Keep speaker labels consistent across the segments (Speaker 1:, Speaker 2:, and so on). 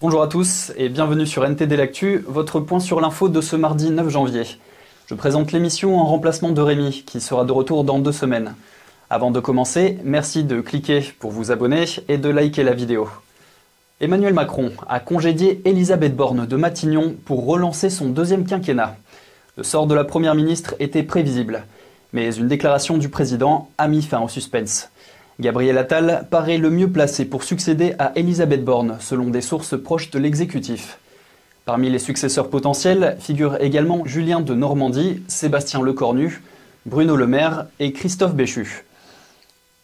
Speaker 1: Bonjour à tous et bienvenue sur NTD L'Actu, votre point sur l'info de ce mardi 9 janvier. Je présente l'émission en remplacement de Rémi, qui sera de retour dans 2 semaines. Avant de commencer, merci de cliquer pour vous abonner et de liker la vidéo. Emmanuel Macron a congédié Elisabeth Borne de Matignon pour relancer son 2e quinquennat. Le sort de la Première ministre était prévisible, mais une déclaration du président a mis fin au suspense. Gabriel Attal paraît le mieux placé pour succéder à Elisabeth Borne, selon des sources proches de l'exécutif. Parmi les successeurs potentiels figurent également Julien de Normandie, Sébastien Lecornu, Bruno Le Maire et Christophe Béchu.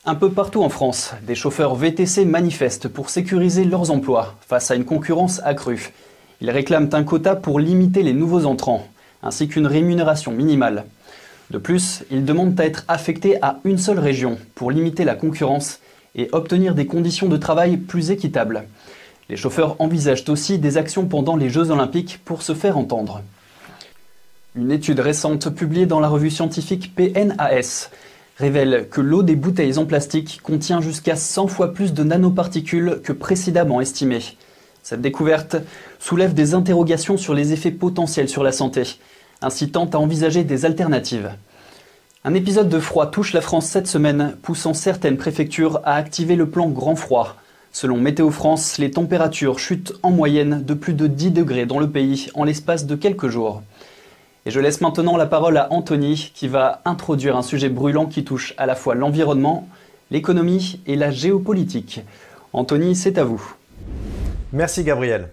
Speaker 1: Un peu partout en France, des chauffeurs VTC manifestent pour sécuriser leurs emplois face à une concurrence accrue. Ils réclament un quota pour limiter les nouveaux entrants, ainsi qu'une rémunération minimale. De plus, ils demandent à être affectés à une seule région pour limiter la concurrence et obtenir des conditions de travail plus équitables. Les chauffeurs envisagent aussi des actions pendant les Jeux Olympiques pour se faire entendre. Une étude récente publiée dans la revue scientifique PNAS révèle que l'eau des bouteilles en plastique contient jusqu'à 100 fois plus de nanoparticules que précédemment estimé. Cette découverte soulève des interrogations sur les effets potentiels sur la santé, incitant à envisager des alternatives. Un épisode de froid touche la France cette semaine, poussant certaines préfectures à activer le plan grand froid. Selon Météo France, les températures chutent en moyenne de plus de 10 degrés dans le pays en l'espace de quelques jours. Et je laisse maintenant la parole à Anthony qui va introduire un sujet brûlant qui touche à la fois l'environnement, l'économie et la géopolitique. Anthony, c'est à vous.
Speaker 2: Merci Gabriel.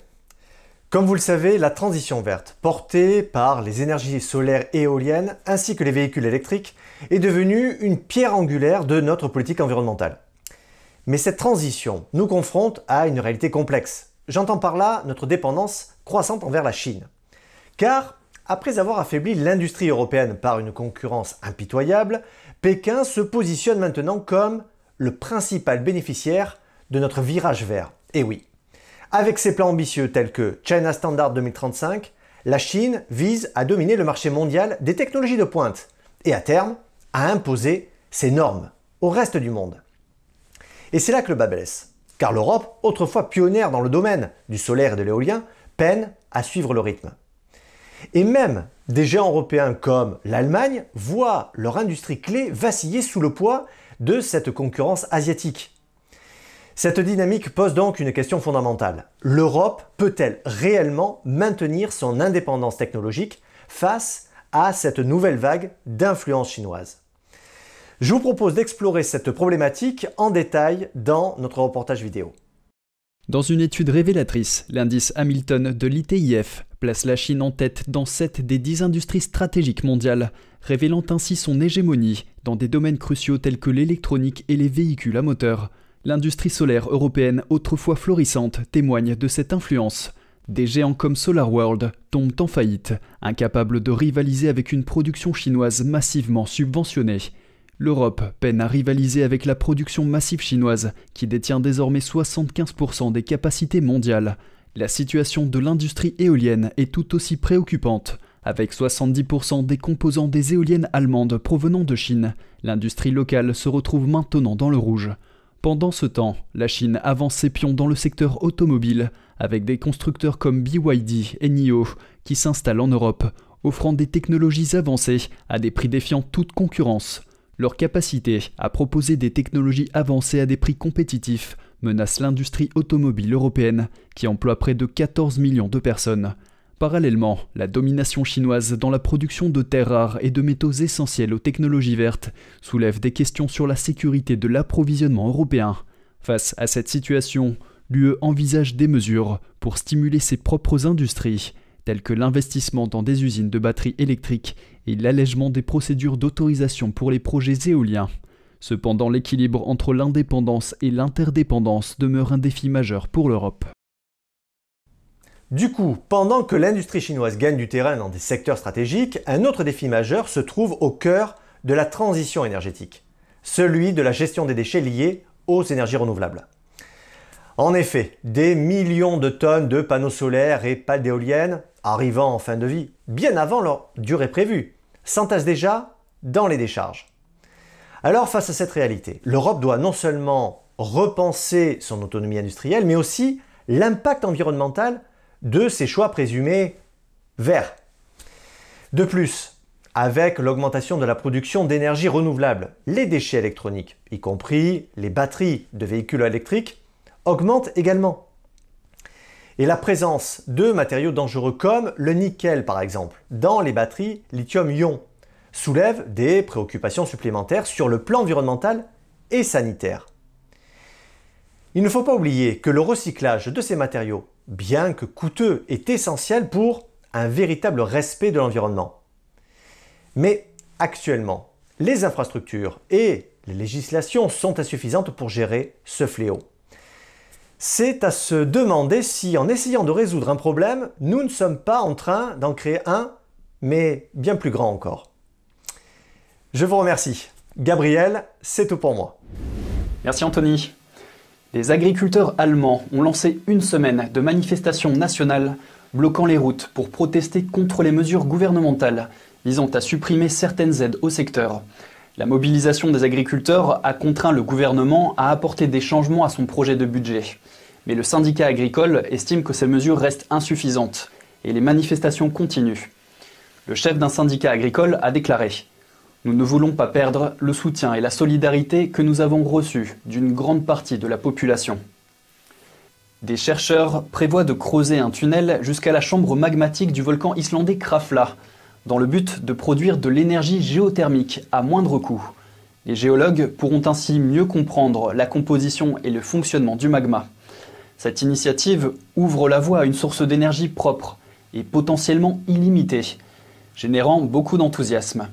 Speaker 2: Comme vous le savez, la transition verte, portée par les énergies solaires et éoliennes ainsi que les véhicules électriques, est devenue une pierre angulaire de notre politique environnementale. Mais cette transition nous confronte à une réalité complexe. J'entends par là notre dépendance croissante envers la Chine. Car, après avoir affaibli l'industrie européenne par une concurrence impitoyable, Pékin se positionne maintenant comme le principal bénéficiaire de notre virage vert. Et oui. Avec ses plans ambitieux tels que China Standard 2035, la Chine vise à dominer le marché mondial des technologies de pointe et à terme à imposer ses normes au reste du monde. Et c'est là que le bât blesse, car l'Europe, autrefois pionnière dans le domaine du solaire et de l'éolien, peine à suivre le rythme. Et même des géants européens comme l'Allemagne voient leur industrie clé vaciller sous le poids de cette concurrence asiatique. Cette dynamique pose donc une question fondamentale. L'Europe peut-elle réellement maintenir son indépendance technologique face à cette nouvelle vague d'influence chinoise? Je vous propose d'explorer cette problématique en détail dans notre reportage vidéo.
Speaker 1: Dans une étude révélatrice, l'indice Hamilton de l'ITIF place la Chine en tête dans 7 des 10 industries stratégiques mondiales, révélant ainsi son hégémonie dans des domaines cruciaux tels que l'électronique et les véhicules à moteur. L'industrie solaire européenne, autrefois florissante, témoigne de cette influence. Des géants comme SolarWorld tombent en faillite, incapables de rivaliser avec une production chinoise massivement subventionnée. L'Europe peine à rivaliser avec la production massive chinoise, qui détient désormais 75% des capacités mondiales. La situation de l'industrie éolienne est tout aussi préoccupante. Avec 70% des composants des éoliennes allemandes provenant de Chine, l'industrie locale se retrouve maintenant dans le rouge. Pendant ce temps, la Chine avance ses pions dans le secteur automobile, avec des constructeurs comme BYD et NIO qui s'installent en Europe, offrant des technologies avancées à des prix défiant toute concurrence. Leur capacité à proposer des technologies avancées à des prix compétitifs menace l'industrie automobile européenne, qui emploie près de 14 millions de personnes. Parallèlement, la domination chinoise dans la production de terres rares et de métaux essentiels aux technologies vertes soulève des questions sur la sécurité de l'approvisionnement européen. Face à cette situation, l'UE envisage des mesures pour stimuler ses propres industries, telles que l'investissement dans des usines de batteries électriques et l'allègement des procédures d'autorisation pour les projets éoliens. Cependant, l'équilibre entre l'indépendance et l'interdépendance demeure un défi majeur pour l'Europe.
Speaker 2: Du coup, pendant que l'industrie chinoise gagne du terrain dans des secteurs stratégiques, un autre défi majeur se trouve au cœur de la transition énergétique, celui de la gestion des déchets liés aux énergies renouvelables. En effet, des millions de tonnes de panneaux solaires et pales d'éoliennes, arrivant en fin de vie, bien avant leur durée prévue, s'entassent déjà dans les décharges. Alors face à cette réalité, l'Europe doit non seulement repenser son autonomie industrielle, mais aussi l'impact environnemental de ces choix présumés verts. De plus, avec l'augmentation de la production d'énergie renouvelable, les déchets électroniques, y compris les batteries de véhicules électriques, augmentent également. Et la présence de matériaux dangereux comme le nickel par exemple, dans les batteries lithium-ion, soulève des préoccupations supplémentaires sur le plan environnemental et sanitaire. Il ne faut pas oublier que le recyclage de ces matériaux, bien que coûteux, est essentiel pour un véritable respect de l'environnement. Mais actuellement, les infrastructures et les législations sont insuffisantes pour gérer ce fléau. C'est à se demander si, en essayant de résoudre un problème, nous ne sommes pas en train d'en créer un, mais bien plus grand encore. Je vous remercie. Gabriel, c'est tout pour moi.
Speaker 1: Merci Anthony. Les agriculteurs allemands ont lancé une semaine de manifestations nationales bloquant les routes pour protester contre les mesures gouvernementales visant à supprimer certaines aides au secteur. La mobilisation des agriculteurs a contraint le gouvernement à apporter des changements à son projet de budget. Mais le syndicat agricole estime que ces mesures restent insuffisantes et les manifestations continuent. Le chef d'un syndicat agricole a déclaré « Nous ne voulons pas perdre le soutien et la solidarité que nous avons reçus d'une grande partie de la population. » Des chercheurs prévoient de creuser un tunnel jusqu'à la chambre magmatique du volcan islandais Krafla, dans le but de produire de l'énergie géothermique à moindre coût. Les géologues pourront ainsi mieux comprendre la composition et le fonctionnement du magma. Cette initiative ouvre la voie à une source d'énergie propre et potentiellement illimitée, générant beaucoup d'enthousiasme.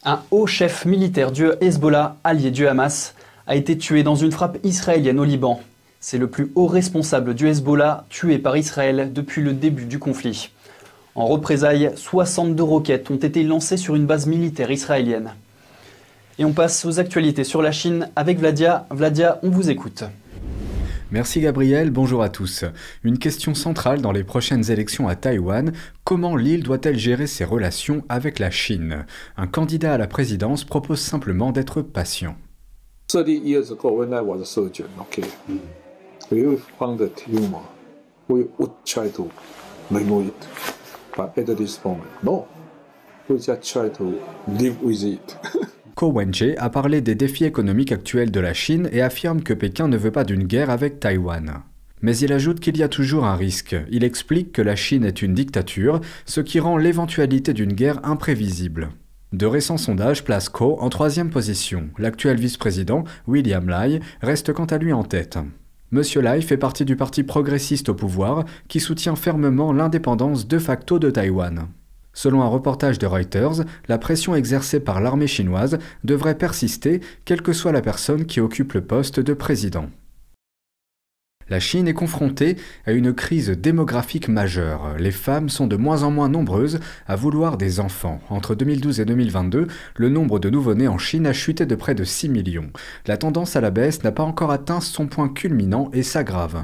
Speaker 1: Un haut chef militaire du Hezbollah, allié du Hamas, a été tué dans une frappe israélienne au Liban. C'est le plus haut responsable du Hezbollah tué par Israël depuis le début du conflit. En représailles, 62 roquettes ont été lancées sur une base militaire israélienne. Et on passe aux actualités sur la Chine avec Vladia. Vladia, on vous écoute.
Speaker 3: Merci Gabriel, bonjour à tous. Une question centrale dans les prochaines élections à Taïwan, comment l'île doit-elle gérer ses relations avec la Chine? Un candidat à la présidence propose simplement d'être patient.
Speaker 4: 30 years ago when I was a surgeon, we found the tumor. We would try to remove it. But at this moment, no. We just try to live with it.
Speaker 3: Ko Wen-je a parlé des défis économiques actuels de la Chine et affirme que Pékin ne veut pas d'une guerre avec Taïwan. Mais il ajoute qu'il y a toujours un risque. Il explique que la Chine est une dictature, ce qui rend l'éventualité d'une guerre imprévisible. De récents sondages placent Ko en 3e position. L'actuel vice-président, William Lai, reste quant à lui en tête. Monsieur Lai fait partie du parti progressiste au pouvoir qui soutient fermement l'indépendance de facto de Taïwan. Selon un reportage de Reuters, la pression exercée par l'armée chinoise devrait persister quelle que soit la personne qui occupe le poste de président. La Chine est confrontée à une crise démographique majeure. Les femmes sont de moins en moins nombreuses à vouloir des enfants. Entre 2012 et 2022, le nombre de nouveau-nés en Chine a chuté de près de 6 millions. La tendance à la baisse n'a pas encore atteint son point culminant et s'aggrave.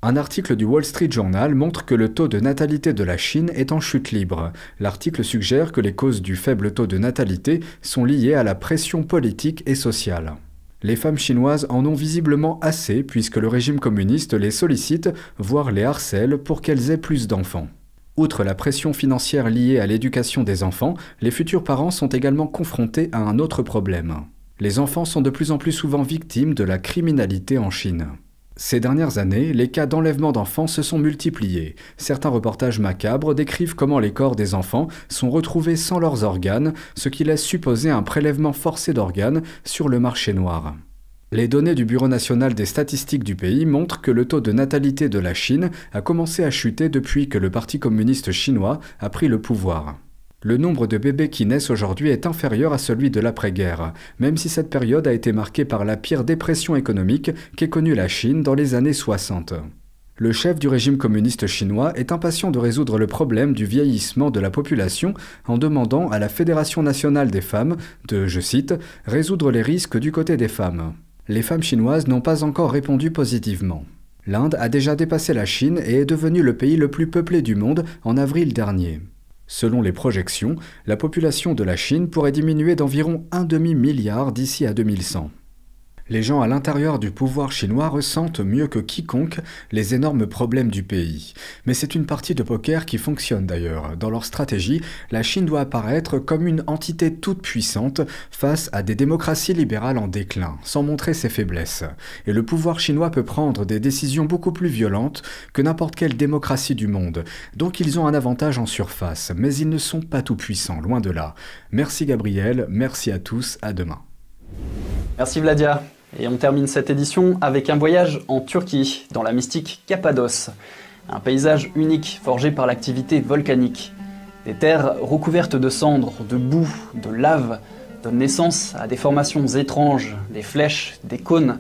Speaker 3: Un article du Wall Street Journal montre que le taux de natalité de la Chine est en chute libre. L'article suggère que les causes du faible taux de natalité sont liées à la pression politique et sociale. Les femmes chinoises en ont visiblement assez puisque le régime communiste les sollicite, voire les harcèle pour qu'elles aient plus d'enfants. Outre la pression financière liée à l'éducation des enfants, les futurs parents sont également confrontés à un autre problème. Les enfants sont de plus en plus souvent victimes de la criminalité en Chine. Ces dernières années, les cas d'enlèvement d'enfants se sont multipliés. Certains reportages macabres décrivent comment les corps des enfants sont retrouvés sans leurs organes, ce qui laisse supposer un prélèvement forcé d'organes sur le marché noir. Les données du Bureau national des statistiques du pays montrent que le taux de natalité de la Chine a commencé à chuter depuis que le Parti communiste chinois a pris le pouvoir. Le nombre de bébés qui naissent aujourd'hui est inférieur à celui de l'après-guerre, même si cette période a été marquée par la pire dépression économique qu'ait connue la Chine dans les années 60. Le chef du régime communiste chinois est impatient de résoudre le problème du vieillissement de la population en demandant à la Fédération nationale des femmes de, je cite, « résoudre les risques du côté des femmes ». Les femmes chinoises n'ont pas encore répondu positivement. L'Inde a déjà dépassé la Chine et est devenue le pays le plus peuplé du monde en avril dernier. Selon les projections, la population de la Chine pourrait diminuer d'environ 1,5 milliard d'ici à 2100. Les gens à l'intérieur du pouvoir chinois ressentent mieux que quiconque les énormes problèmes du pays. Mais c'est une partie de poker qui fonctionne d'ailleurs. Dans leur stratégie, la Chine doit apparaître comme une entité toute puissante face à des démocraties libérales en déclin, sans montrer ses faiblesses. Et le pouvoir chinois peut prendre des décisions beaucoup plus violentes que n'importe quelle démocratie du monde. Donc ils ont un avantage en surface, mais ils ne sont pas tout puissants, loin de là. Merci Gabriel, merci à tous, à demain.
Speaker 1: Merci Vladia. Et on termine cette édition avec un voyage en Turquie, dans la mystique Cappadoce. Un paysage unique forgé par l'activité volcanique. Des terres recouvertes de cendres, de boue, de lave, donnent naissance à des formations étranges, des flèches, des cônes,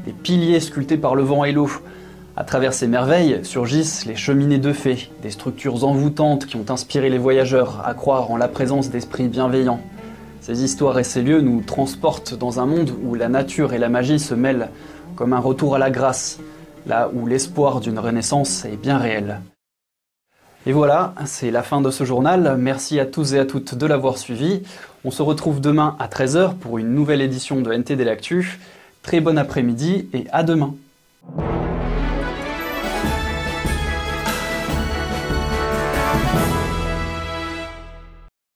Speaker 1: des piliers sculptés par le vent et l'eau. À travers ces merveilles surgissent les cheminées de fées, des structures envoûtantes qui ont inspiré les voyageurs à croire en la présence d'esprits bienveillants. Ces histoires et ces lieux nous transportent dans un monde où la nature et la magie se mêlent, comme un retour à la grâce, là où l'espoir d'une renaissance est bien réel. Et voilà, c'est la fin de ce journal. Merci à tous et à toutes de l'avoir suivi. On se retrouve demain à 13h pour une nouvelle édition de NTD L'Actu. Très bon après-midi et à demain.